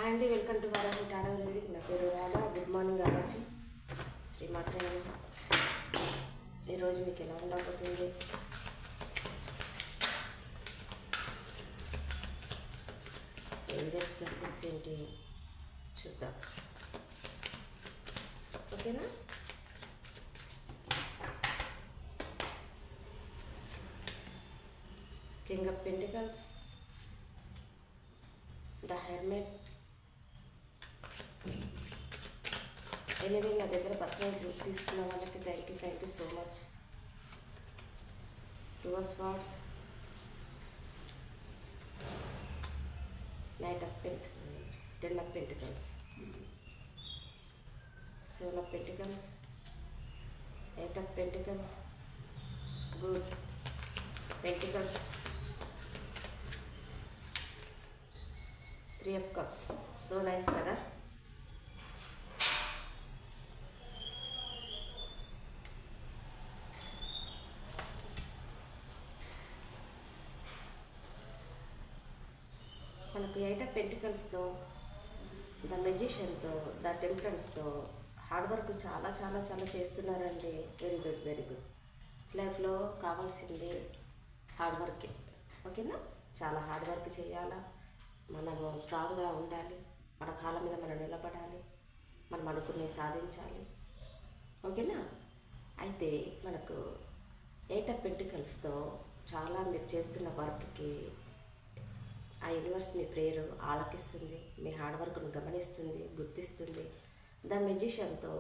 Hi అండి, welcome to Varahi tarot reading. నా పేరు రాధా. Good morning Varahi. శ్రీమాత్రే నమః. ఈరోజు మీకు ఎలా ఉండబోతుంది? ఏంజల్స్ బ్లెస్సింగ్స్ ఏంటి చూద్దాం, ఓకేనా? King of pentacles, the hermit. Anyway, నా దగ్గర పర్సనల్ గ్రూప్ తీసుకున్న వాళ్ళకి thank you so much. Two of swords, knight of ten of pentacles, seven of pentacles, eight of pentacles, good pentacles, three of cups. So nice కదా? మనకు eight of పెంటికల్స్తో, the మెజిషియన్తో, the టెంపరెన్స్తో hard work చాలా చాలా చాలా చేస్తున్నారండి. Very good, very good. లైఫ్లో కావాల్సింది హార్డ్ వర్కే, ఓకేనా? చాలా హార్డ్ వర్క్ చేయాలా, మనము స్ట్రాంగ్గా ఉండాలి, మన కాళ్ళ మీద మనం నిలబడాలి, మనం అనుకునే సాధించాలి, ఓకేనా? అయితే మనకు ఎయిట్ ఆఫ్ పెంటికల్స్తో చాలా మీరు చేస్తున్న వర్క్కి ఆ యూనివర్స్ మీ ప్రేయర్ ఆలకిస్తుంది, మీ హార్డ్ వర్క్ను గమనిస్తుంది, గుర్తిస్తుంది. ద మెజిషియన్తో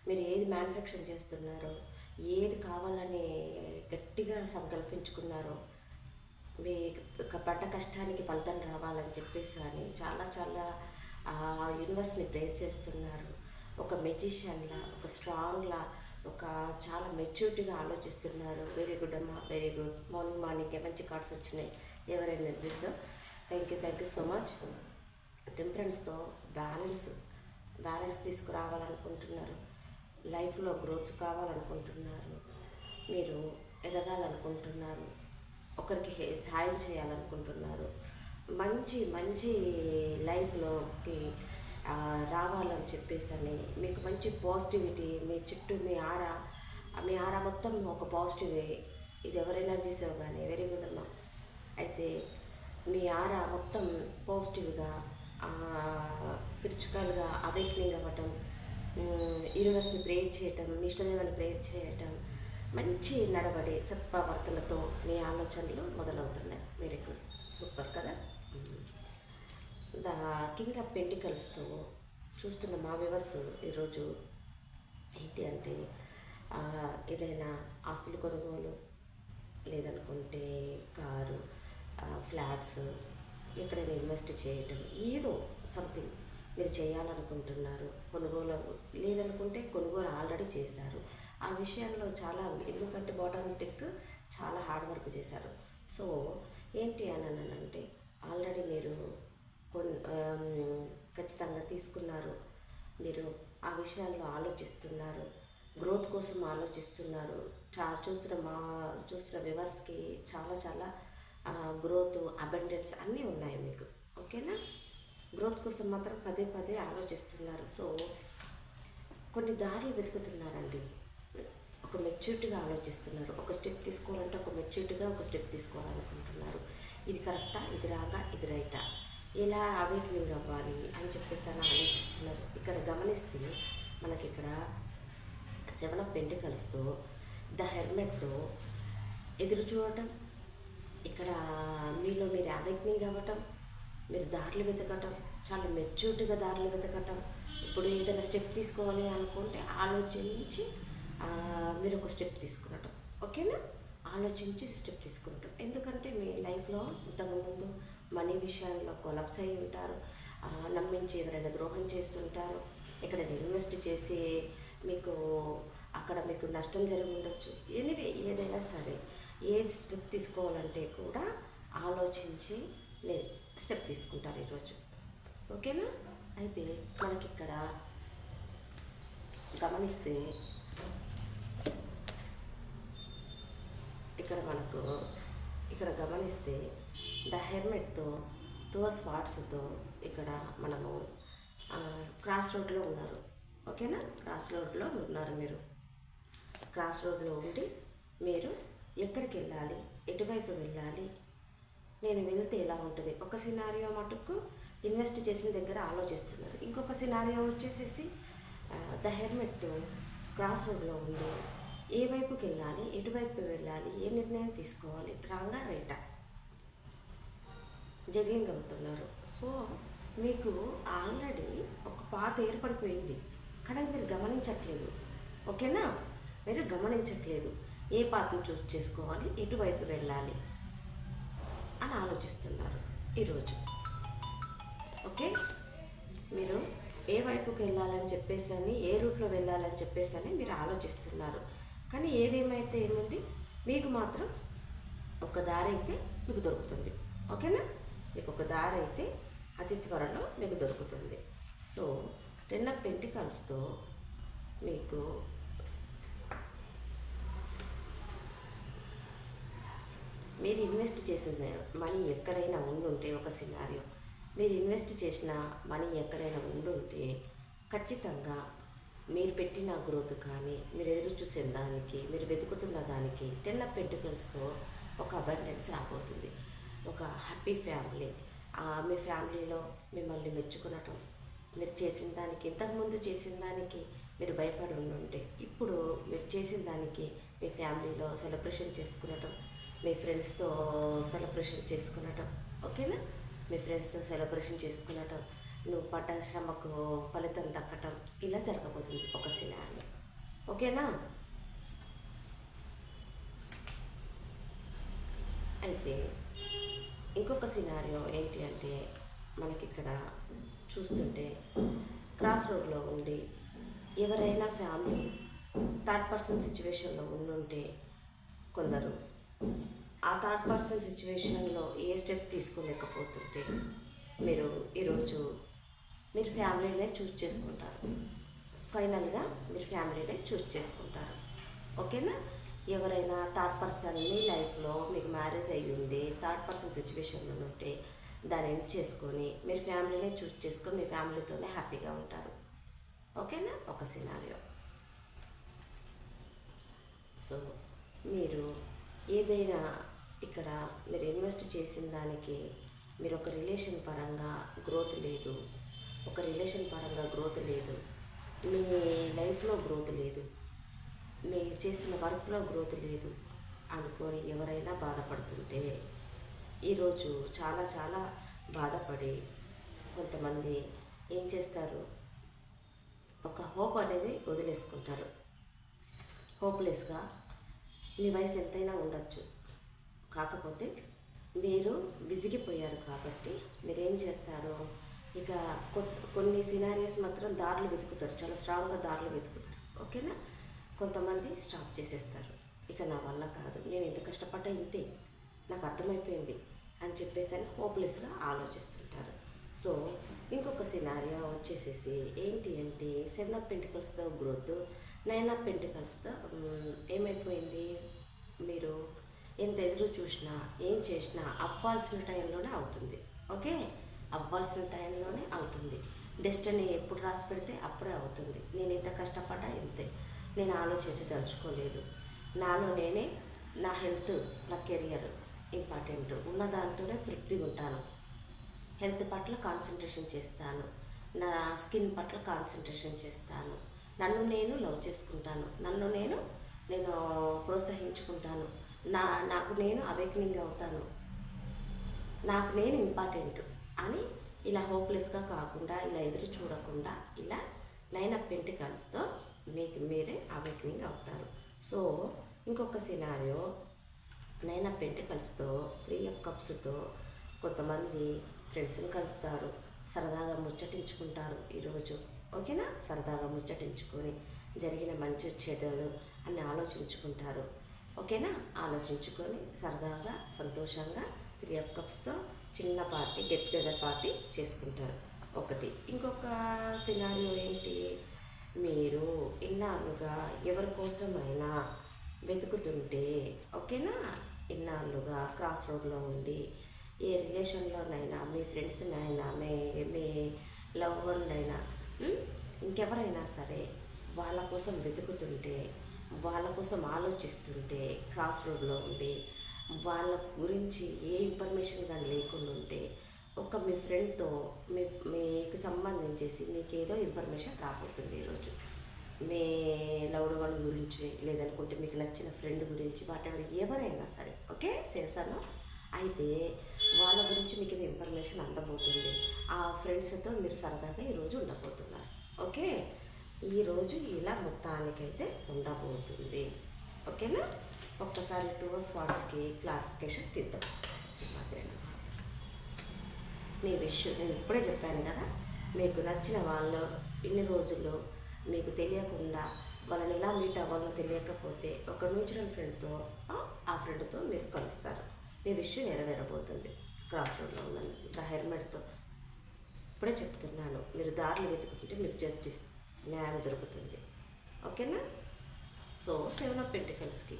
మీరు ఏది మ్యానుఫ్యాక్చర్ చేస్తున్నారో, ఏది కావాలని గట్టిగా సంకల్పించుకున్నారో, మీ పడ్డ కష్టానికి ఫలితం రావాలని చెప్పేసి అని చాలా చాలా యూనివర్స్ని ప్రేయర్ చేస్తున్నారు. ఒక మెజిషియన్లా, ఒక స్ట్రాంగ్లా, ఒక చాలా మెచ్యూరిటీగా ఆలోచిస్తున్నారు. వెరీ గుడ్ అమ్మా, వెరీ గుడ్. మార్నింగ్ మంచి కార్డ్స్ వచ్చినాయి. ఎవరైనా this thank you so much. టెంపరెన్స్తో బ్యాలెన్స్ తీసుకురావాలనుకుంటున్నారు, లైఫ్లో గ్రోత్ కావాలనుకుంటున్నారు, మీరు ఎదగాలనుకుంటున్నారు, ఒకరికి సాయం చేయాలనుకుంటున్నారు, మంచి మంచి లైఫ్లోకి రావాలని చెప్పేసి మీకు మంచి పాజిటివిటీ మీ చుట్టూ, మీ ఆరా మొత్తం ఒక పాజిటివే. ఇది ఎవరి ఎనర్జీస్ కానీ వెరీ గుడ్ అమ్మా. అయితే మీ ఆరా మొత్తం పాజిటివ్గా, స్పిరిచువల్గా అవేక్నింగ్ అవ్వటం, యూనివర్స్ని ప్రేయర్ చేయటం, మీ ఇష్టదేవాన్ని ప్రేయర్ చేయటం, మంచి నడవడి సత్ప్రవర్తనతో మీ ఆలోచనలు మొదలవుతున్నాయి. వెరీ గుడ్, సూపర్ కదా? ద కింగ్ ఆఫ్ పెంటికల్స్తో చూస్తున్న మా వ్యూవర్స్ ఈరోజు ఏంటి అంటే, ఏదైనా ఆస్తులు కొనుగోలు, లేదనుకుంటే కారు, ఫ్లాట్స్, ఎక్కడైనా ఇన్వెస్ట్ చేయటం, ఏదో సంథింగ్ మీరు చేయాలనుకుంటున్నారు. కొనుగోలు లేదనుకుంటే కొనుగోలు ఆల్రెడీ చేశారు. ఆ విషయంలో చాలా, ఎందుకంటే బాటమ్ టెక్ చాలా హార్డ్ వర్క్ చేశారు. సో ఏంటి అని అంటే, ఆల్రెడీ మీరు ఖచ్చితంగా తీసుకున్నారు. మీరు ఆ విషయాల్లో ఆలోచిస్తున్నారు, గ్రోత్ కోసం ఆలోచిస్తున్నారు. చూస్తున్న వ్యూవర్స్కి చాలా చాలా గ్రోత్, అబండెన్స్ అన్నీ ఉన్నాయి మీకు, ఓకేనా? గ్రోత్ కోసం మాత్రం పదే ఆలోచిస్తున్నారు. సో కొన్ని దారులు వెతుకుతున్నారండి. ఒక మెచ్యూరిటీగా ఆలోచిస్తున్నారు. ఒక స్టెప్ తీసుకోవాలంటే ఒక మెచ్యూరిటీగా ఒక స్టెప్ తీసుకోవాలనుకుంటున్నారు. ఇది కరెక్టా, ఇది రాగా, ఇది రైటా, ఎలా అవేక్నింగ్ అవ్వాలి అని చెప్పేసి అని ఆలోచిస్తున్నారు. ఇక్కడ గమనిస్తే మనకి ఇక్కడ సెవెన్ ఆఫ్ పెంటికల్స్తో, ద హెర్మెట్తో ఎదురు చూడటం, ఇక్కడ మీలో మీరు అవేక్నింగ్ అవ్వటం, మీరు దారులు వెతకటం, చాలా మెచ్యూరిటీగా దారులు వెతకటం. ఇప్పుడు ఏదైనా స్టెప్ తీసుకోవాలి అనుకుంటే ఆలోచించి మీరు ఒక స్టెప్ తీసుకునటం, ఓకేనా? ఆలోచించి స్టెప్ తీసుకుంటాం. ఎందుకంటే మీ లైఫ్లో ఇంతకుముందు మనీ విషయాల్లో కొలాప్స్ అయి ఉంటారు, నమ్మించి ఎవరైనా ద్రోహం చేస్తుంటారు, ఎక్కడైనా ఇన్వెస్ట్ చేసి అక్కడ మీకు నష్టం జరిగి ఉండొచ్చు. ఎనివే, ఏదైనా సరే ఏ స్టెప్ తీసుకోవాలంటే కూడా ఆలోచించి స్టెప్ తీసుకుంటారు ఈరోజు, ఓకేనా? అయితే మనకి ఇక్కడ గమనిస్తే, ఇక్కడ గమనిస్తే ద హెర్మెట్తో టూ స్వాట్స్తో ఇక్కడ మనము క్రాస్ రోడ్లో ఉన్నారు. ఓకేనా, క్రాస్ రోడ్లో ఉన్నారు మీరు. క్రాస్ రోడ్లో ఉండి మీరు ఎక్కడికి వెళ్ళాలి, ఎటువైపు వెళ్ళాలి, నేను వెళ్తే ఎలా ఉంటుంది. ఒక సినారియో మటుకు ఇన్వెస్ట్ చేసిన దగ్గర ఆలోచిస్తున్నారు. ఇంకొక సినారియో వచ్చేసేసి ద హెల్మెట్తో క్రాస్ రోడ్లో ఉండి ఏ వైపుకి వెళ్ళాలి, ఎటువైపు వెళ్ళాలి, ఏ నిర్ణయం తీసుకోవాలి, రాంగా రైటా జగ్లింగ్ అవుతున్నారు. సో మీకు ఆల్రెడీ ఒక పాత ఏర్పడిపోయింది, కానీ అది మీరు గమనించట్లేదు. ఓకేనా, మీరు గమనించట్లేదు. ఏ పాత్రను చూస్ చేసుకోవాలి, ఎటువైపు వెళ్ళాలి అని ఆలోచిస్తున్నారు ఈరోజు. ఓకే, మీరు ఏ వైపుకి వెళ్ళాలని చెప్పేసి అని, ఏ రూట్లో వెళ్ళాలని చెప్పేసి అని మీరు ఆలోచిస్తున్నారు. కానీ ఏదేమైతే ఏముంది, మీకు మాత్రం ఒక దారి అయితే మీకు దొరుకుతుంది. ఓకేనా, మీకు ఒక దారి అయితే అతి త్వరలో మీకు దొరుకుతుంది. సో 10 ఆఫ్ పెంటికల్స్తో మీకు మీరు ఇన్వెస్ట్ చేసిన మనీ ఎక్కడైనా ఉండుంటే, ఒక సినారియో మీరు ఇన్వెస్ట్ చేసిన మనీ ఎక్కడైనా ఉండుంటే ఖచ్చితంగా మీరు పెట్టిన గ్రోత్ కానీ, మీరు ఎదురు చూసే దానికి, మీరు వెతుకుతున్న దానికి 10 ఆఫ్ పెంటికల్స్తో ఒక అబండెన్స్ రాబోతుంది. ఒక హ్యాపీ ఫ్యామిలీ, మీ ఫ్యామిలీలో మిమ్మల్ని మెచ్చుకునటం, మీరు చేసిన దానికి, ఇంతకుముందు చేసిన దానికి మీరు భయపడి ఉండుంటే ఇప్పుడు మీరు చేసిన దానికి మీ ఫ్యామిలీలో సెలబ్రేషన్ చేసుకునటం, మీ ఫ్రెండ్స్తో సెలబ్రేషన్ చేసుకునటం. ఓకేనా, మీ ఫ్రెండ్స్తో సెలబ్రేషన్ చేసుకునటం, నువ్వు పడ్డ శ్రమకు ఫలితం దక్కటం, ఇలా జరగబోతుంది ఒక సినారియో. ఓకేనా, అయితే ఇంకొక సినారియో ఏంటి అంటే, మనకి ఇక్కడ చూస్తుంటే క్రాస్ రోడ్లో ఉండి ఎవరైనా ఫ్యామిలీ థర్డ్ పర్సన్ సిచ్యువేషన్లో ఉండుంటే, కొందరు ఆ థర్డ్ పర్సన్ సిచ్యువేషన్లో ఏ స్టెప్ తీసుకోలేకపోతుంటే మీరు ఈరోజు మీరు ఫ్యామిలీనే చూస్ చేసుకుంటారు. ఫైనల్గా మీరు ఫ్యామిలీనే చూస్ చేసుకుంటారు. ఓకేనా, ఎవరైనా థర్డ్ పర్సన్ మీ లైఫ్లో మీకు మ్యారేజ్ అయ్యి ఉండి థర్డ్ పర్సన్ సిచ్యువేషన్లో ఉంటే దాన్ని ఎండ్ చేసుకొని మీరు ఫ్యామిలీనే చూస్ చేసుకొని మీ ఫ్యామిలీతోనే హ్యాపీగా ఉంటారు. ఓకేనా, ఒక సినారియో. సో మీరు ఏదైనా ఇక్కడ మీరు ఇన్వెస్ట్ చేసిన దానికి మీరు ఒక రిలేషన్ పరంగా గ్రోత్ లేదు, ఒక రిలేషన్ పరంగా గ్రోత్ లేదు, మీ లైఫ్లో గ్రోత్ లేదు, మీరు చేస్తున్న వర్క్లో గ్రోత్ లేదు అనుకొని ఎవరైనా బాధపడుతుంటే ఈరోజు చాలా చాలా బాధపడి కొంతమంది ఏం చేస్తారు, ఒక హోప్ అనేది వదిలేసుకుంటారు. హోప్లెస్గా మీ వయసు ఎంతైనా ఉండొచ్చు, కాకపోతే మీరు విసిగిపోయారు కాబట్టి మీరేం చేస్తారు, ఇక కొన్ని సినారియోస్ మాత్రం దారులు వెతుకుతారు, చాలా స్ట్రాంగ్గా దారులు వెతుకుతారు. ఓకేనా, కొంతమంది స్టాప్ చేసేస్తారు. ఇక నా వల్ల కాదు, నేను ఎంత కష్టపడ్డా ఇంతే, నాకు అర్థమైపోయింది అని చెప్పేసి అని హోప్లెస్గా ఆలోచిస్తుంటారు. సో ఇంకొక సినారియో వచ్చేసేసి ఏంటి అంటే 7 ఆఫ్ పెంటికల్స్తో గ్రోత్, 9 ఆఫ్ పెంటికల్స్తో ఏమైపోయింది, మీరు ఎంత ఎదురు చూసినా ఏం చేసినా అవ్వాల్సిన టైంలోనే అవుతుంది. ఓకే, అవ్వాల్సిన టైంలోనే అవుతుంది. డెస్టినీ ఎప్పుడు రాసి పెడితే అప్పుడే అవుతుంది. నేను ఎంత కష్టపడ్డా ఇంతే, నేను ఆలోచించదలుచుకోలేదు. నాలో నేనే, నా హెల్త్, నా కెరియర్ ఇంపార్టెంట్, ఉన్న దాంతోనే తృప్తిగా ఉంటాను. హెల్త్ పట్ల కాన్సన్ట్రేషన్ చేస్తాను, నా స్కిన్ పట్ల కాన్సన్ట్రేషన్ చేస్తాను, నన్ను నేను లవ్ చేసుకుంటాను, నన్ను నేను ప్రోత్సహించుకుంటాను, నాకు నేను అవేకనింగ్ అవుతాను, నాకు నేను ఇంపార్టెంట్ అని ఇలా హోప్లెస్గా కాకుండా, ఇలా ఎదురు చూడకుండా, ఇలా 9 ఆఫ్ పెంటికల్స్తో మీకు మీరే అవేకనింగ్ అవుతారు. సో ఇంకొక సినారియో 9 ఆఫ్ పెంటికల్స్తో 3 ఆఫ్ కప్స్తో కొంతమంది ఫ్రెండ్స్ని కలుస్తారు, సరదాగా ముచ్చటించుకుంటారు ఈరోజు. ఓకేనా, సరదాగా ముచ్చటించుకొని జరిగిన మంచి చెడులు అన్ని ఆలోచించుకుంటారు. ఓకేనా, ఆలోచించుకొని సరదాగా సంతోషంగా 3 ఆఫ్ కప్స్తో చిన్న పార్టీ, గెట్ టుగెదర్ పార్టీ చేసుకుంటారు. ఒకటి. ఇంకొక సినారియో ఏంటి, మీరు ఇన్నాళ్ళుగా ఎవరి కోసమైనా వెతుకుతుంటే, ఓకేనా, ఇన్నాళ్ళుగా క్రాస్ రోడ్లో ఉండి ఏ రిలేషన్లోనైనా, మీ ఫ్రెండ్స్నైనా, మీ లవ్ వన్లైనా, ఇంకెవరైనా సరే వాళ్ళ కోసం వెతుకుతుంటే, వాళ్ళ కోసం ఆలోచిస్తుంటే, క్రాస్ రోడ్లో ఉండి వాళ్ళ గురించి ఏ ఇన్ఫర్మేషన్ కానీ లేకుండా ఉంటే, ఒక మీ ఫ్రెండ్తో మీకు సంబంధించేసి మీకు ఏదో ఇన్ఫర్మేషన్ రాబోతుంది ఈరోజు. మీ లవ్డ్ వన్ గురించి, లేదనుకుంటే మీకు నచ్చిన ఫ్రెండ్ గురించి, ఎవరైనా సరే, ఓకే చేశాను. అయితే వాళ్ళ గురించి మీకు ఇది ఇన్ఫర్మేషన్ అందబోతుంది. ఆ ఫ్రెండ్స్తో మీరు సరదాగా ఈరోజు ఉండబోతున్నారు. ఓకే, ఈరోజు ఇలా మొత్తానికైతే ఉండబోతుంది. ఓకేనా? ఒక్కసారి 2 వాట్స్కి క్లారిఫికేషన్ తీద్దాం. శ్రీమాత్రేన మీ విషయం నేను ఇప్పుడే చెప్పాను కదా, మీకు నచ్చిన వాళ్ళు ఇన్ని రోజులు మీకు తెలియకుండా వాళ్ళని ఎలా మీట్ అవ్వాలో తెలియకపోతే ఒక మ్యూచువల్ ఫ్రెండ్తో, ఆ ఫ్రెండ్తో మీరు కలుస్తారు. మీ విషయం నెరవేరబోతుంది. క్రాస్ రోడ్లో ఉన్నందుకు ద హెర్మెట్తో ఇప్పుడే చెప్తున్నాను. మీరు దారులు వెతుకుతుంటే మీకు జస్టిస్, న్యాయం దొరుకుతుంది. ఓకేనా? సో 7 ఆఫ్ పెంటికల్స్కి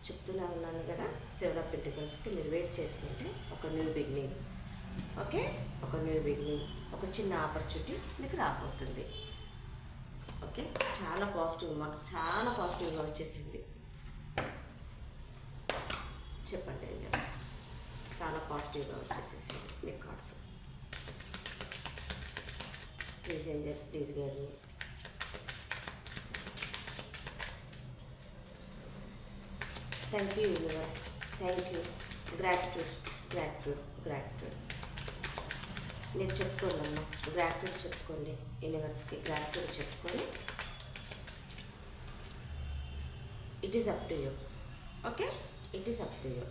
చెప్తూనే ఉన్నాను కదా, 7 ఆఫ్ పెంటికల్స్కి మీరు వెయిట్ చేస్తుంటే ఒక న్యూ బిగినింగ్, ఓకే, ఒక న్యూ బిగినింగ్, ఒక చిన్న ఆపర్చునిటీ మీకు రాబోతుంది. ఓకే, చాలా పాజిటివ్గా వచ్చేసింది. చెప్పండి ఏంజల్స్, చాలా పాజిటివ్గా వచ్చేసేసింది మీ cards. Please angels, please guide me. Thank you universe, thank you, gratitude, gratitude, gratitude. మీరు చెప్పుకోండి, గ్రాటిట్యూడ్ చెప్పుకోండి, యూనివర్స్కి గ్రాటిట్యూడ్ చెప్పుకొని it is up to you. Okay, it is up to you.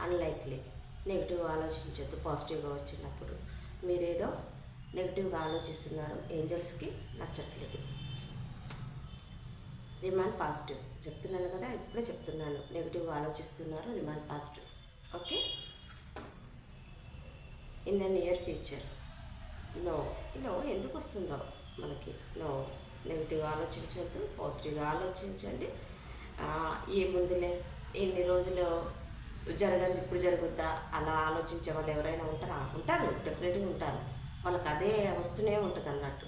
Unlikely negative ఆలోచించద్దు. పాజిటివ్గా వచ్చినప్పుడు మీరేదో నెగిటివ్గా ఆలోచిస్తున్నారు, ఏంజల్స్కి నచ్చట్లేదు. రిమైన్ పాజిటివ్ చెప్తున్నాను కదా, ఇప్పుడే చెప్తున్నాను. నెగిటివ్గా ఆలోచిస్తున్నారు, remain positive. Okay, in the near future నో ఎందుకు వస్తుందో మనకి, నో, నెగిటివ్గా ఆలోచించవద్దు, పాజిటివ్గా ఆలోచించండి. ఏముందిలే, ఎన్ని రోజులు జరగదు ఇప్పుడు జరుగుద్దా అలా ఆలోచించే వాళ్ళు ఎవరైనా ఉంటారు, డెఫినెట్గా ఉంటారు. వాళ్ళకి అదే వస్తూనే ఉంటుంది అన్నట్టు.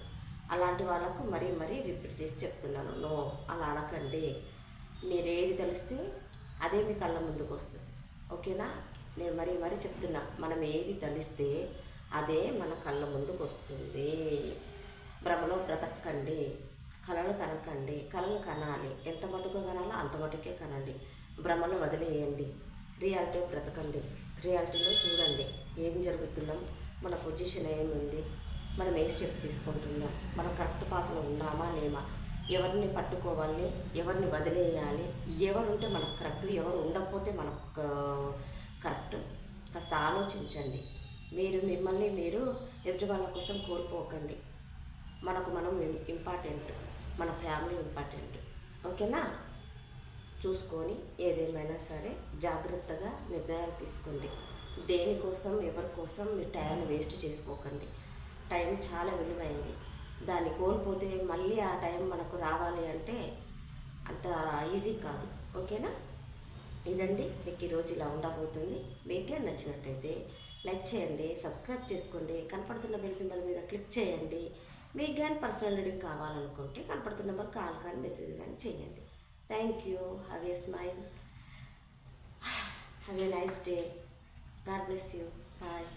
అలాంటి వాళ్ళకు మరీ రిపీట్ చేసి చెప్తున్నాను, నో, అలా అనకండి. మీరు ఏది తెలిస్తే అదే మీ కళ్ళ ముందుకు వస్తుంది. ఓకేనా? నేను మరీ చెప్తున్నా, మనం ఏది తలిస్తే అదే మన కళ్ళ ముందుకు వస్తుంది. భ్రమలో బ్రతకండి, కళలు కనకండి. కళలు కనాలి, ఎంత మటుకు కనాలో అంత మటుకే కనండి. భ్రమను వదిలేయండి, రియాలిటీ బ్రతకండి. రియాలిటీలో చూడండి ఏం జరుగుతున్నాం, మన పొజిషన్ ఏముంది, మనం ఏ స్టెప్ తీసుకుంటున్నాం, మనం కరెక్ట్ పాత్రలో ఉన్నామా లేమా, ఎవరిని పట్టుకోవాలి, ఎవరిని వదిలేయాలి, ఎవరుంటే మనకు కరెక్ట్, ఎవరు ఉండకపోతే మనకు కరెక్ట్. కాస్త ఆలోచించండి. మిమ్మల్ని మీరు ఎదుటి వాళ్ళ కోసం కోల్పోకండి. మనం ఇంపార్టెంట్, మన ఫ్యామిలీ ఇంపార్టెంట్. ఓకేనా? చూసుకొని ఏదేమైనా సరే జాగ్రత్తగా నిర్ణయాలు తీసుకోండి. దేనికోసం, ఎవరి కోసం మీ టైంని వేస్ట్ చేసుకోకండి. టైం చాలా విలువైంది. దాన్ని కోల్పోతే మళ్ళీ ఆ టైం మనకు రావాలి అంటే అంత ఈజీ కాదు. ఓకేనా? ఇదండి మీకు ఈరోజు ఇలా ఉండబోతుంది. మీకు నచ్చినట్టయితే లైక్ చేయండి, సబ్స్క్రైబ్ చేసుకోండి, కనపడుతున్న బెల్ సింబల్ మీద క్లిక్ చేయండి. మీకు కానీ పర్సనల్ రీడింగ్ కావాలనుకుంటే కనపడుతున్న నెంబర్ కాల్ కానీ మెసేజ్ కానీ చేయండి. Thank you. Have a smile, have a nice day. God bless you. Bye.